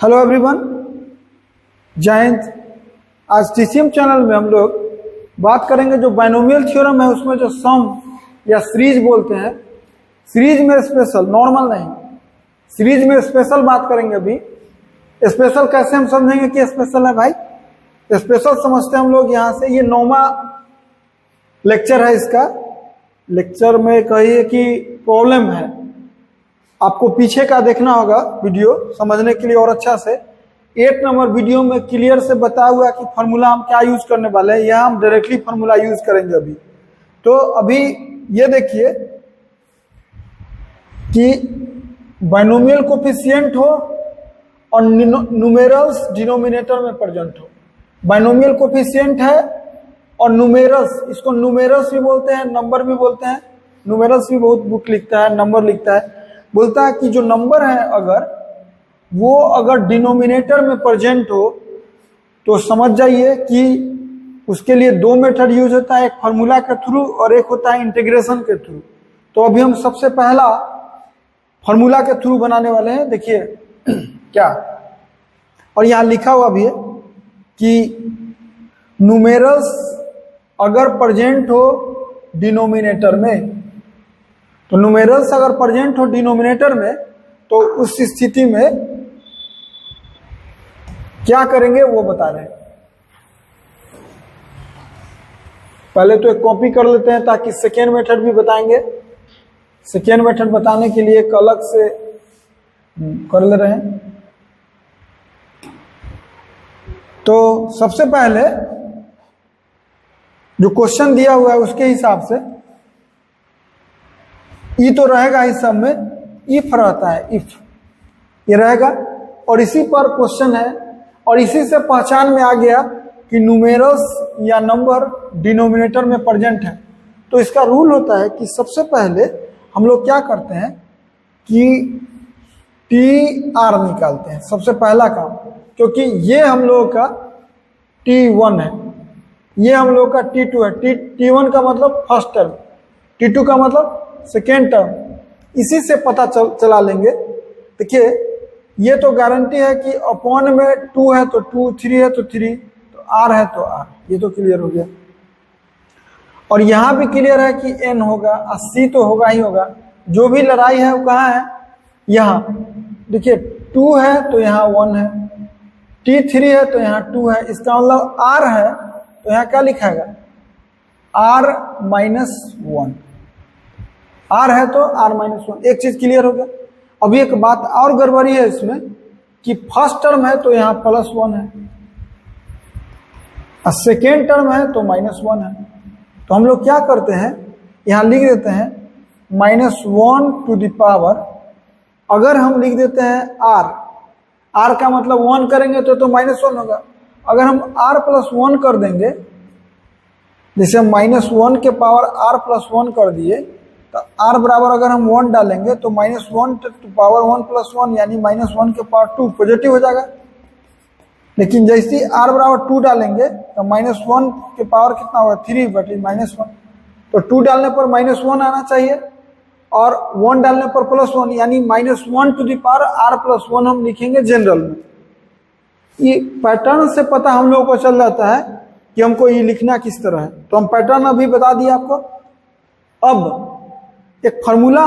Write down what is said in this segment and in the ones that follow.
Hello everyone, जय हिंद। आज TCM channel में हम लोग बात करेंगे जो बाइनोमियल थ्योरम है उसमें जो सम या सीरीज बोलते हैं, सीरीज में स्पेशल, नॉर्मल नहीं, सीरीज में स्पेशल बात करेंगे। अभी स्पेशल कैसे हम समझेंगे कि स्पेशल है भाई? स्पेशल समझते हैं हम लोग यहाँ से। ये 9वां लेक्चर है, इसका लेक्चर में कहिए कि प्रॉब्लम है, आपको पीछे का देखना होगा वीडियो समझने के लिए और अच्छा से। 8 नंबर वीडियो में क्लियर से बताया हुआ कि फार्मूला हम क्या यूज करने वाले हैं। यहाँ हम डायरेक्टली फार्मूला यूज करेंगे अभी। तो अभी ये देखिए कि बाइनोमियल कोफिशिएंट हो और न्यूमेरल्स डिनोमिनेटर में प्रेजेंट हो। बाइनोमियल कोफिशिएंट है और न्यूमेरल्स, इसको न्यूमेरल्स भी बोलते हैं, नंबर भी बोलते हैं। न्यूमेरल्स भी बहुत बुक लिखता है, नंबर लिखता है, बोलता है कि जो नंबर है अगर डिनोमिनेटर में प्रेजेंट हो तो समझ जाइए कि उसके लिए 2 मेथड यूज होता है, एक फार्मूला के थ्रू और एक होता है इंटीग्रेशन के थ्रू। तो अभी हम सबसे पहला फार्मूला के थ्रू बनाने वाले हैं। देखिए क्या, और यहाँ लिखा हुआ भी है कि न्यूमेरल्स अगर प्रेजेंट हो डिनोमिनेटर में, तो न्यूमेरल्स अगर प्रेजेंट हो डिनोमिनेटर में तो उस स्थिति में क्या करेंगे वो बता रहे हैं। पहले तो एक कॉपी कर लेते हैं ताकि सेकेंड मेथड भी बताएंगे। सेकेंड मेथड बताने के लिए एक अलग से कर ले रहे हैं। तो सबसे पहले जो क्वेश्चन दिया हुआ है उसके हिसाब से ई तो रहेगा, इस सब में इफ रहता है, इफ ये रहेगा और इसी पर क्वेश्चन है और इसी से पहचान में आ गया कि न्यूमेरल्स या नंबर डिनोमिनेटर में प्रेजेंट है। तो इसका रूल होता है कि सबसे पहले हम लोग क्या करते हैं कि टी आर निकालते हैं, सबसे पहला काम, क्योंकि ये हम लोगों का T1 है, ये हम लोग का T2 है। T1 का मतलब फर्स्ट टर्म, T2 का मतलब सेकेंड टर्म, इसी से पता चला लेंगे। देखिए ये तो गारंटी है कि अपॉन में 2 है तो 2, 3 है तो 3, तो R है तो R, ये तो क्लियर हो गया। और यहाँ भी क्लियर है कि N होगा और C तो होगा ही होगा। जो भी लड़ाई है वो कहाँ है? यहाँ देखिए 2 है तो यहाँ 1 है, T3 है तो यहाँ 2 है, इसका मतलब R है तो यहाँ क्या लिखाएगा? R-1, R है तो R-1। एक चीज क्लियर हो गया। अभी एक बात और गड़बड़ी है इसमें कि फर्स्ट टर्म है तो यहाँ +1 है और सेकेंड टर्म है तो -1 है। तो हम लोग क्या करते हैं, यहाँ लिख देते हैं -1 टू द पावर, अगर हम लिख देते हैं R का मतलब 1 करेंगे तो -1 होगा। अगर हम R+1 कर देंगे, जैसे -1 के पावर R+1 कर दिए, तो R बराबर अगर हम 1 डालेंगे तो -1 टू पावर 1+1 यानी -1 के पावर 2 पॉजिटिव हो जाएगा। लेकिन जैसे R बराबर 2 डालेंगे तो -1 के पावर कितना होगा? 3 बटे -1। तो 2 डालने पर -1 आना चाहिए और 1 डालने पर +1 यानी -1 टू द पावर R+1 हम लिखेंगे जनरल में। ये पैटर्न से पता हम लोगों को चल जाता है कि हमको ये लिखना किस तरह है। तो हम पैटर्न अभी बता दिए आपको। अब एक फार्मूला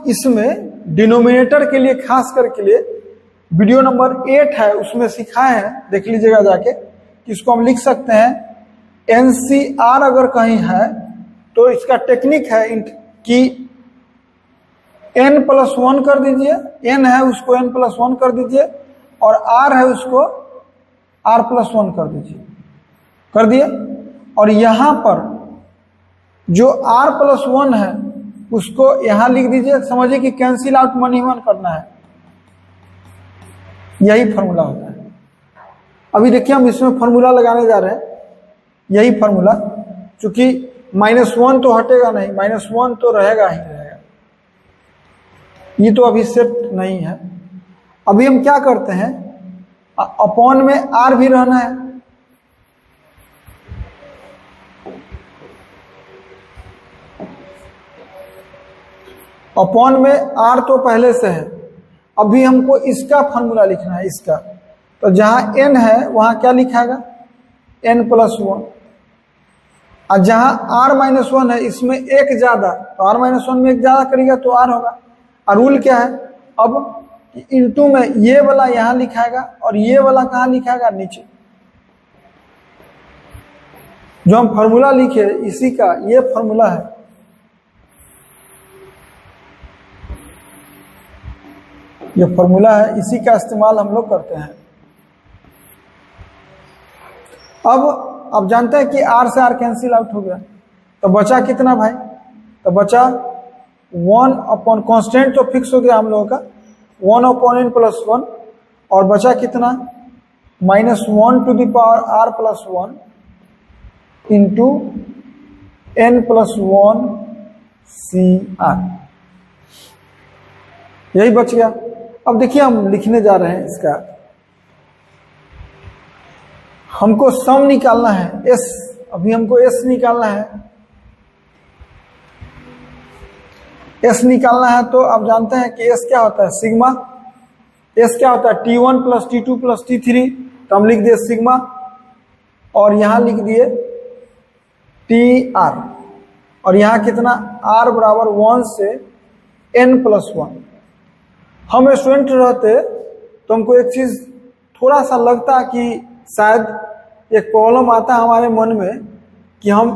इसमें डिनोमिनेटर के लिए खास करके लिए वीडियो नंबर 8 है उसमें सिखाए हैं, देख लीजिएगा जाके, कि इसको हम लिख सकते हैं NCR अगर कहीं है तो इसका टेक्निक है कि N+1 कर दीजिए, N है उसको N+1 कर दीजिए और R है उसको R+1 कर दीजिए, कर दिए। और यहाँ पर जो R+1 है उसको यहां लिख दीजिए, समझिए कि कैंसिल आउट मनी 1 करना है, यही फार्मूला होता है। अभी देखिए हम इसमें फार्मूला लगाने जा रहे हैं, यही फार्मूला, चूंकि -1 तो हटेगा नहीं, -1 तो रहेगा ही रहेगा, ये तो अभी सेट नहीं है। अभी हम क्या करते हैं, अपॉन में R भी रहना है, अपॉन में R तो पहले से है। अभी हमको इसका फार्मूला लिखना है, इसका तो जहां n है वहां क्या लिखाएगा, n+1। और जहां r-1 है इसमें एक ज्यादा, तो r-1 में एक ज्यादा करेगा तो r होगा। और रूल क्या है अब, इनटू में ये वाला यहां लिखाएगा और ये वाला कहां लिखाएगा, नीचे। जो हम फॉर्मूला लिखे इसी का ये फॉर्मूला है। ये फॉर्मूला है, इसी का इस्तेमाल हम लोग करते हैं। अब जानते हैं कि r से r कैंसिल आउट हो गया, तो बचा कितना भाई, तो बचा 1 कांस्टेंट तो फिक्स हो गया हम लोगों का 1/n+1, और बचा कितना -1 to the power r+1 into n+1 CR, यही बच गया। अब देखिए हम लिखने जा रहे हैं इसका, हमको सम निकालना है s, अभी हमको s निकालना है। s निकालना है तो आप जानते हैं कि s क्या होता है, सिग्मा। s क्या होता है, T1 + T2 + T3, तो हम लिख दिए सिग्मा, और यहां लिख दिए TR, और यहां कितना r बराबर 1 से n+1। हम स्टूडेंट रहते तो हमको एक चीज थोड़ा सा लगता कि शायद एक प्रॉब्लम आता है हमारे मन में कि हम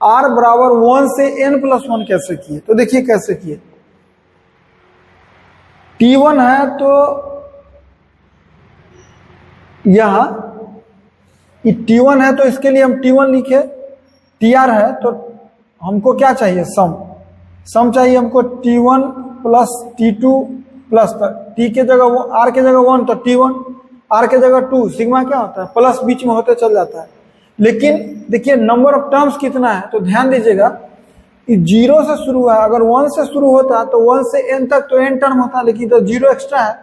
r बराबर 1 से n+1 कैसे किए। तो देखिए कैसे किए, T1 है तो यहां T1 है तो इसके लिए हम T1 लिखे, TR है तो हमको क्या चाहिए, सम चाहिए हमको, T1 + T2 प्लस T के जगह R के जगह 1 तो T1, R के जगह 2, सिग्मा क्या होता है प्लस बीच में होते चल जाता है। लेकिन देखिए नंबर ऑफ टर्म्स कितना है, तो ध्यान दीजिएगा 0 से शुरू है, अगर 1 से शुरू होता तो 1 से n तक तो n टर्म होता, लेकिन तो 0 एक्स्ट्रा है,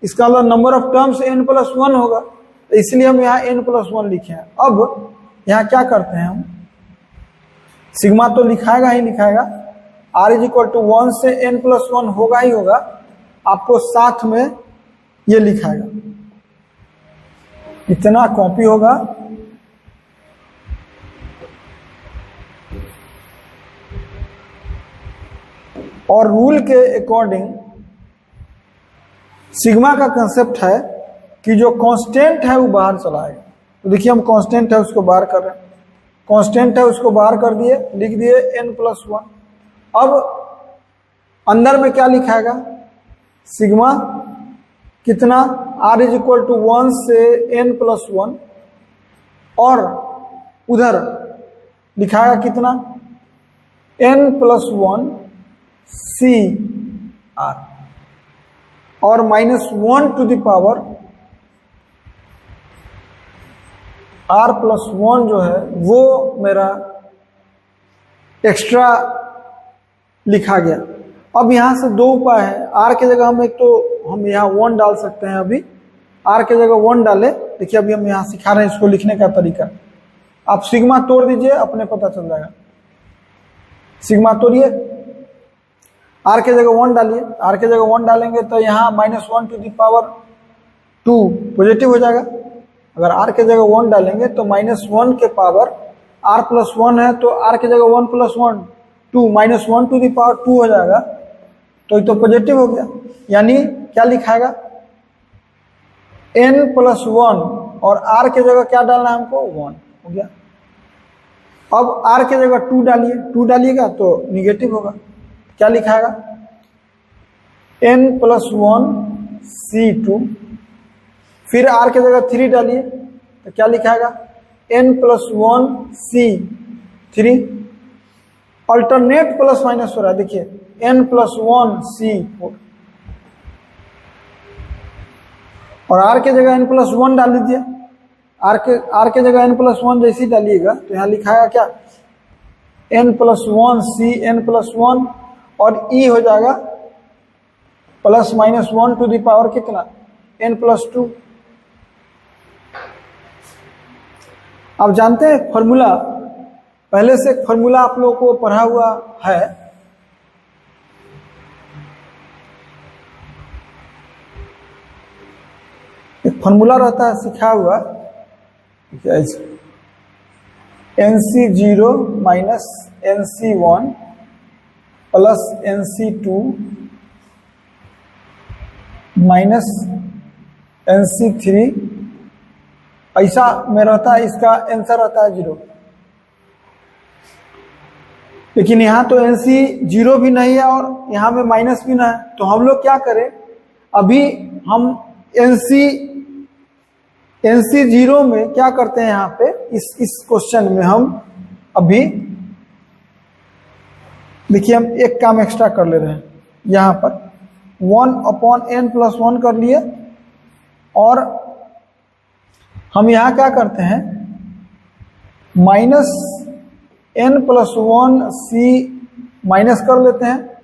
इसका मतलब नंबर ऑफ टर्म्स n+1 होगा, तो इसलिए हम यहाँ n+1 लिखे हैं। अब यहाँ क्या करते हैं हम, सिग्मा तो लिखाएगा ही लिखाएगा, r = 1 से n+1 होगा ही होगा, आपको साथ में ये लिखाएगा, इतना कॉपी होगा। और रूल के अकॉर्डिंग सिग्मा का कंसेप्ट है कि जो कांस्टेंट है वो बाहर चला आएगा। तो देखिए हम कांस्टेंट है उसको बाहर कर रहे हैं, कांस्टेंट है उसको बाहर कर दिए, लिख दिए n+1। अब अंदर में क्या लिखाएगा, सिग्मा कितना r = 1 से n+1, और उधर लिखाएगा कितना n+1 CR, और -1 टू द पावर r+1 जो है वो मेरा एक्स्ट्रा लिखा गया। अब यहां से दो उपाय है, r के जगह हम एक तो हम यहाँ 1 डाल सकते हैं, अभी r के जगह 1 डाले। देखिए अभी हम यहाँ सिखा रहे हैं इसको लिखने का तरीका, आप सिग्मा तोड़ दीजिए अपने पता चल जाएगा। सिग्मा तोड़िए, r के जगह 1 डालिए, r के जगह 1 डालेंगे तो यहाँ -1 टू द पावर 2 पॉजिटिव हो जाएगा। अगर r के जगह 1 डालेंगे तो -1 के पावर r+1 है तो r के जगह 1 + 1 2, -1 टू द पावर 2 हो जाएगा, तो ये तो पॉजिटिव हो गया। यानी क्या लिखाएगा n+1, और r के जगह क्या डालना है हमको 1 हो गया। अब r के जगह 2 डालिए, 2 डालिएगा तो निगेटिव होगा, क्या लिखाएगा n+1 C2, फिर r के जगह 3 डालिए तो क्या लिखाएगा n+1 C3, alternate plus minus हो रहा है, देखिए n+1 C4, और r के जगह n+1 डाल दीजिए, r के जगह n+1 जैसे ही डालिएगा तो यहाँ लिखाएगा क्या n+1 C n+1, और e हो जाएगा +-1 टू द पावर कितना n+2। आप जानते हैं फॉर्मूला, पहले से एक फॉर्मूला आप लोगों को पढ़ा हुआ है, एक फॉर्मूला रहता है सिखा हुआ NC0 minus NC1 plus NC2 minus NC3 ऐसा में रहता है। इसका आंसर रहता है 0। लेकिन यहाँ तो NC0 भी नहीं है और यहाँ में माइनस भी ना है, तो हम लोग क्या करें, अभी हम NC0 में क्या करते हैं, यहाँ पे इस क्वेश्चन में हम अभी देखिए हम एक काम एक्स्ट्रा कर ले रहे हैं। यहाँ पर 1/n+1 कर लिए और हम यहाँ क्या करते हैं, -n+1c माइनस कर लेते हैं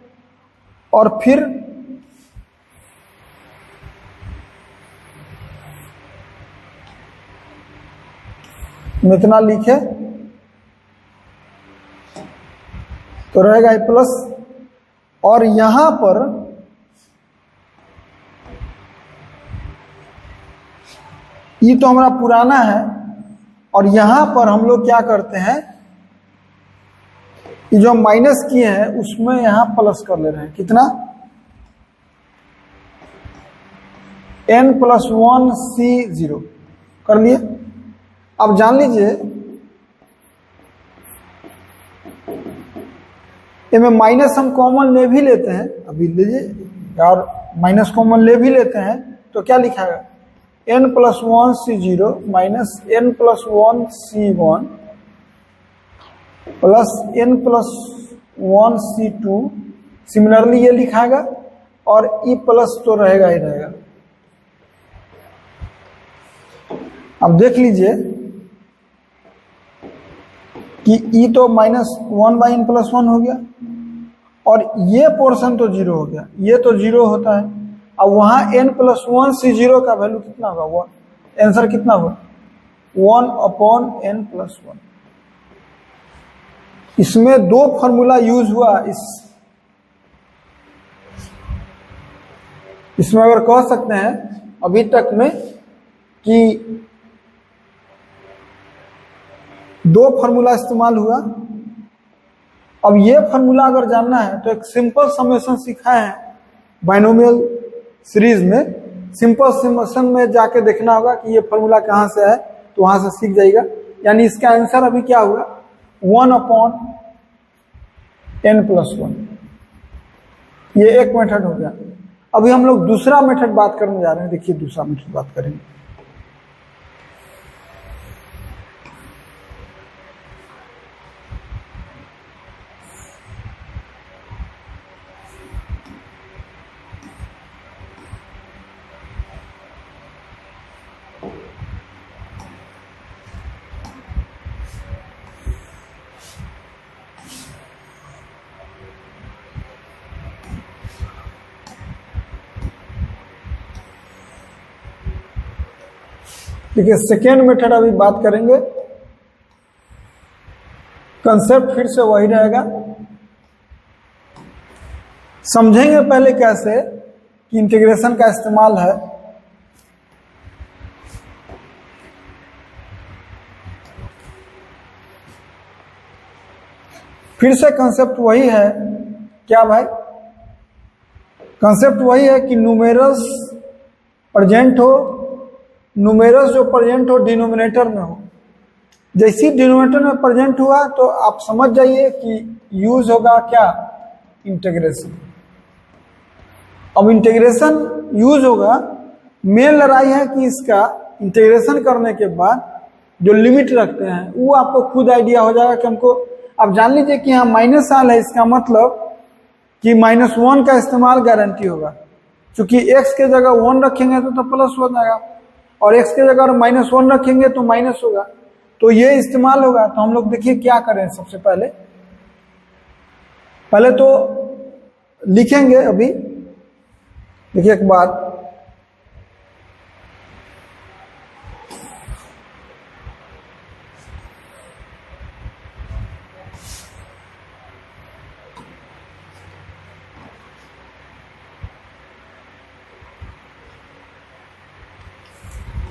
और फिर इतना लिखे तो रहेगा प्लस, और यहां पर ये तो हमारा पुराना है और यहां पर हम लोग क्या करते हैं, ये जो माइनस किए हैं उसमें यहां प्लस कर ले रहे हैं। कितना, n+1c0 कर लिए। अब जान लीजिए इसमें माइनस हम कॉमन ले भी लेते हैं, अभी लीजिए और माइनस कॉमन ले भी लेते हैं तो क्या लिखा है, n+1c0 minus n+1c1 plus n+1c2 similarly ये लिखाएगा और ई प्लस तो रहेगा ही रहेगा। अब देख लीजिए कि ई तो -1/n+1 हो गया और ये पोर्शन तो 0 हो गया, ये तो 0 होता है। अब वहां n+1c0 का वैल्यू कितना होगा, वो आंसर कितना होगा, 1/n+1। इसमें दो फॉर्मूला यूज हुआ। इसमें अगर कह सकते हैं अभी तक में कि दो फॉर्मूला इस्तेमाल हुआ। अब ये फॉर्मूला अगर जानना है तो एक सिंपल समेशन सिखाए हैं बाइनोमियल सीरीज में। सिंपल समेशन में जाके देखना होगा कि ये फॉर्मूला कहाँ से है, तो वहां से सीख जाएगा। यानी इसका आंसर अभी क्या हुआ, 1/n+1। ये एक मेथड हो गया। अभी हम लोग दूसरा मेथड बात करने जा रहे हैं। देखिए दूसरा मेथड बात करेंगे। देखिए सेकेंड मेथड अभी बात करेंगे। कंसेप्ट फिर से वही रहेगा। समझेंगे पहले कैसे कि इंटीग्रेशन का इस्तेमाल है। फिर से कंसेप्ट वही है, क्या भाई, कंसेप्ट वही है कि न्यूमेरल्स प्रेजेंट हो, न्यूमेरल्स जो प्रेजेंट हो डिनोमिनेटर में हो। जैसी डिनोमिनेटर में प्रेजेंट हुआ तो आप समझ जाइए कि यूज होगा क्या, इंटीग्रेशन। अब इंटीग्रेशन यूज होगा, मेन लड़ाई है कि इसका इंटीग्रेशन करने के बाद जो लिमिट रखते हैं वो आपको खुद आइडिया हो जाएगा कि हमको। आप जान लीजिए कि यहाँ माइनस साल है, इसका मतलब कि -1 का इस्तेमाल गारंटी होगा। क्योंकि x के जगह 1 रखेंगे तो प्लस हो जाएगा और x के जगह -1 रखेंगे तो माइनस होगा, तो ये इस्तेमाल होगा। तो हम लोग देखिए क्या करें। सबसे पहले तो लिखेंगे। अभी देखिए एक बात,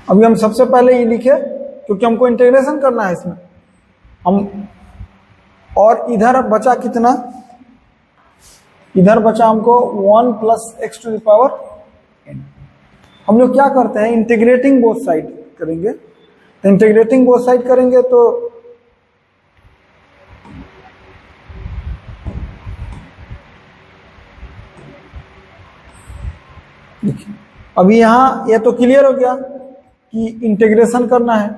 अभी हम सबसे पहले ये लिखे क्योंकि हमको इंटीग्रेशन करना है इसमें हम, और इधर बचा कितना, इधर बचा हमको 1 + x⁴ n। हम लोग क्या करते हैं, इंटीग्रेटिंग बोथ साइड करेंगे। तो इंटीग्रेटिंग बोथ साइड करेंगे तो देखिए अभी यहाँ ये तो क्लियर हो गया कि इंटीग्रेशन करना है,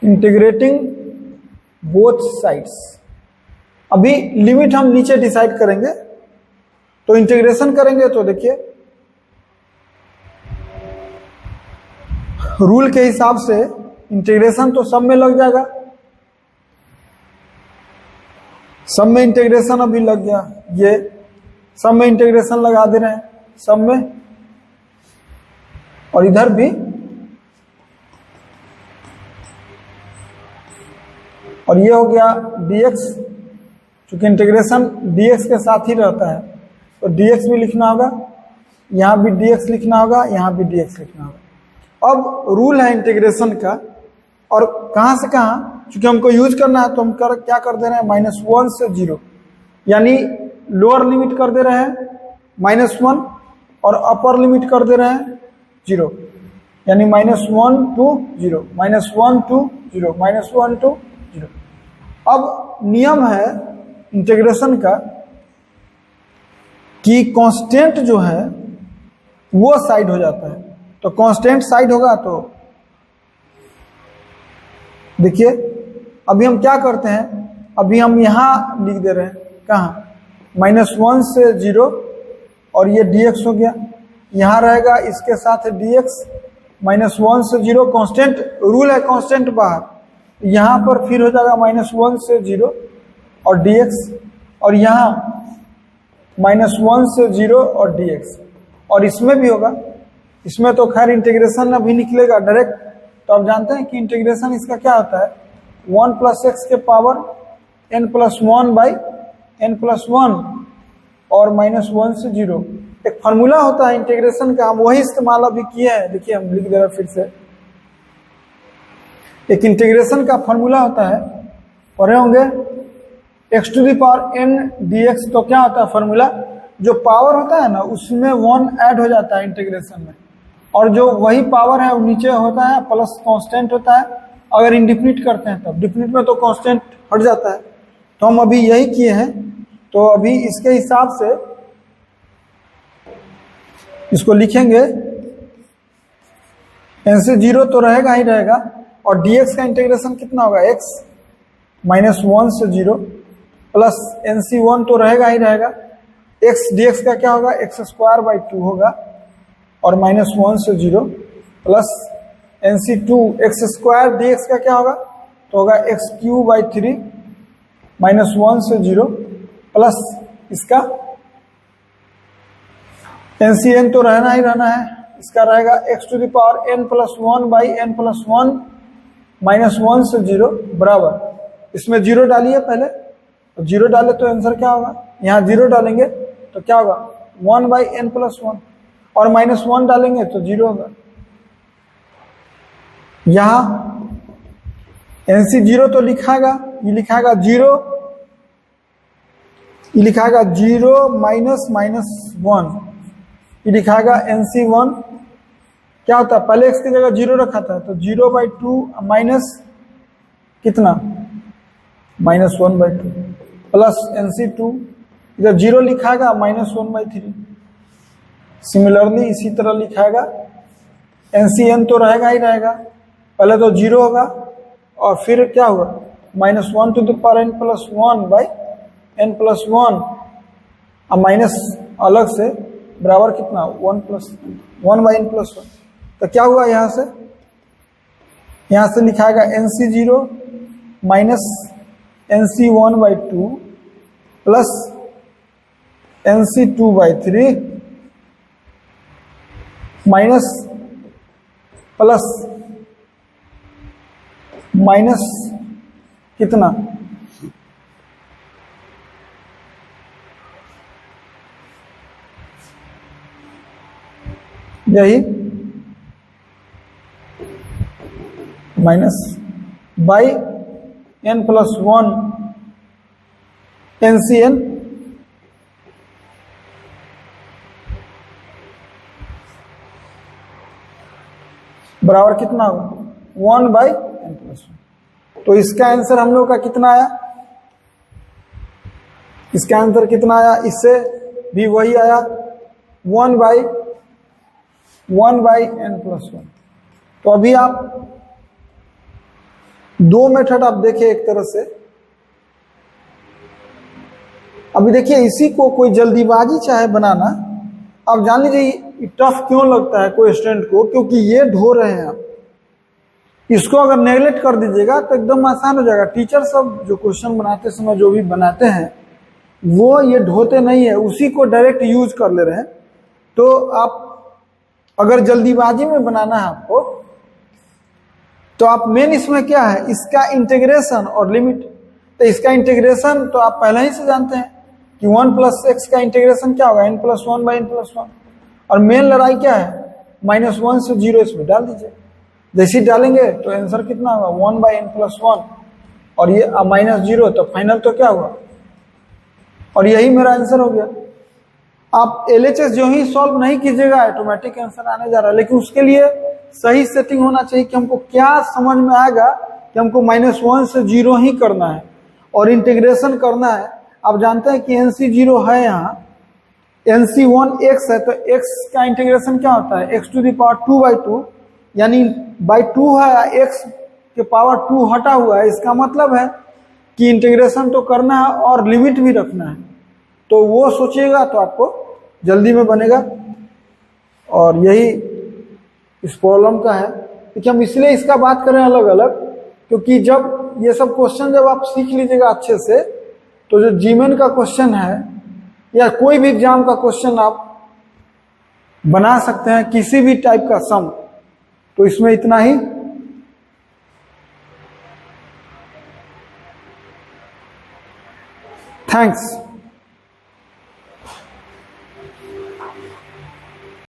इंटीग्रेटिंग बोथ साइड्स। अभी लिमिट हम नीचे डिसाइड करेंगे, तो इंटीग्रेशन करेंगे तो देखिए रूल के हिसाब से इंटीग्रेशन तो सब में लग जाएगा, सब में इंटीग्रेशन अभी लग गया, ये सब में इंटीग्रेशन लगा दे रहे हैं सब में, और इधर भी, और ये हो गया dx, चूंकि इंटीग्रेशन dx के साथ ही रहता है तो dx भी लिखना होगा, यहाँ भी dx लिखना होगा, यहाँ भी dx लिखना होगा। अब रूल है इंटीग्रेशन का, और कहाँ से कहाँ, चूंकि हमको यूज करना है तो हम क्या कर दे रहे हैं, -1 से 0, यानी लोअर लिमिट कर दे रहे हैं -1 और अपर लिमिट कर दे रहे हैं 0, यानी -1 to 0, -1 to 0, -1 to 0। अब नियम है इंटीग्रेशन का कि कांस्टेंट जो है वो साइड हो जाता है, तो कांस्टेंट साइड होगा तो देखिए अभी हम क्या करते हैं, अभी हम यहां लिख दे रहे हैं, कहाँ, -1 से 0, और ये dx हो गया, यहां रहेगा इसके साथ dx, -1 से 0 कांस्टेंट, रूल है कांस्टेंट बाहर, यहां पर फिर हो जाएगा -1 से 0 और dx, और यहां -1 से 0 और dx, और इसमें भी होगा, इसमें तो खैर इंटीग्रेशन अभी निकलेगा डायरेक्ट। तो आप जानते हैं कि इंटीग्रेशन इसका क्या होता है, 1 + x के पावर n + 1/n+1 और -1 से 0, एक फार्मूला होता है इंटीग्रेशन का, हम वही इस्तेमाल अभी किए हैं। देखिए हम लिख दे रहे हैं फिर से, एक इंटीग्रेशन का फार्मूला होता है, पढ़े होंगे, x⁴n dx। तो क्या होता है फार्मूला, जो पावर होता है ना उसमें 1 ऐड हो जाता है इंटीग्रेशन में, और जो वही पावर है वो नीचे होता है प्लस कांस्टेंट होता है, अगर इंडिफिनिट करते हैं तब, डिफिनिट में तो कांस्टेंट हट जाता है। तो हम अभी यही किए हैं, तो अभी इसके हिसाब से इसको लिखेंगे, n से 0 तो रहेगा ही रहेगा, और dx का इंटीग्रेशन कितना होगा, x -1 से 0 प्लस nc1 तो रहेगा ही रहेगा, x dx का क्या होगा, x² 2 होगा, और -1 से 0 प्लस nc2 x² dx का क्या होगा, तो होगा x³ 3 -1 से 0 प्लस इसका ncn तो रहना ही रहना है, इसका रहेगा x⁴n + 1/n+1 -1 से 0 बराबर, इसमें 0 डालिए पहले, तो 0 डाले तो आंसर क्या होगा, यहाँ 0 डालेंगे तो क्या होगा 1/n+1, और -1 डालेंगे तो 0 होगा। यहाँ nc0 तो लिखाएगा, ये लिखाएगा 0, ये लिखाएगा 0 -1, ये लिखाएगा nc1 क्या होता है, पहले x की जगह 0 रखा था, तो 0/2 माइनस कितना, -1/2 प्लस nc2, इधर 0 लिखाएगा -1/3। सिमिलरली इसी तरह लिखाएगा, ncn तो रहेगा ही रहेगा, पहले तो 0 होगा और फिर क्या होगा, -1n+1/n+1 और माइनस अलग से बराबर कितना 1/n+1। तो क्या हुआ, यहाँ से लिखाएगा nc0 minus nc1/2 plus nc2/3 minus plus minus कितना, यही minus by n plus 1 NCN बराबर कितना होगा 1 बाई n प्लस 1। तो इसका आंसर हम लोग का कितना आया, इसका आंसर कितना आया, इससे भी वही आया 1 बाई n प्लस 1। तो अभी आप दो मेथड आप देखिए एक तरह से। अभी देखिए इसी को कोई जल्दीबाजी चाहे बनाना, आप जान लीजिए टफ क्यों लगता है कोई स्टूडेंट को, क्योंकि ये ढो रहे हैं आप, इसको अगर नेगलेक्ट कर दीजिएगा तो एकदम आसान हो जाएगा। टीचर सब जो क्वेश्चन बनाते समय जो भी बनाते हैं वो ये ढोते नहीं है, उसी को डायरेक्ट यूज कर ले रहे हैं। तो आप अगर जल्दीबाजी में बनाना है आपको, तो आप मेन इसमें क्या है, इसका इंटीग्रेशन और लिमिट। तो इसका इंटीग्रेशन तो आप पहले ही से जानते हैं कि 1 प्लस एक्स का इंटीग्रेशन क्या होगा n plus 1 by n plus 1। और मेन लड़ाई क्या है, -1 से 0 इसमें डाल दीजिए। जैसे ही डालेंगे तो आंसर कितना होगा 1 बाई n प्लस 1, और ये -0, तो फाइनल तो क्या हुआ, और यही मेरा आंसर हो गया। आप LHS जो ही सॉल्व नहीं कीजिएगा ऑटोमेटिक आंसर आने जा रहा है, लेकिन उसके लिए सही सेटिंग होना चाहिए कि हमको क्या समझ में आएगा कि हमको -1 से 0 ही करना है और इंटीग्रेशन करना है। आप जानते हैं कि NC0 है, यहाँ NC1 x है, तो x का इंटीग्रेशन क्या होता है x टू द पावर 2/2, यानी बाई 2 है, x के पावर 2 हटा हुआ है। इसका मतलब है कि इंटीग्रेशन तो करना है और लिमिट भी रखना है। तो वो सोचिएगा तो आपको जल्दी में बनेगा। और यही इस प्रॉब्लम का है कि हम इसलिए इसका बात करें अलग अलग, क्योंकि जब ये सब क्वेश्चन जब आप सीख लीजिएगा अच्छे से, तो जो जीमेन का क्वेश्चन है या कोई भी एग्जाम का क्वेश्चन आप बना सकते हैं, किसी भी टाइप का सम। तो इसमें इतना ही। थैंक्स।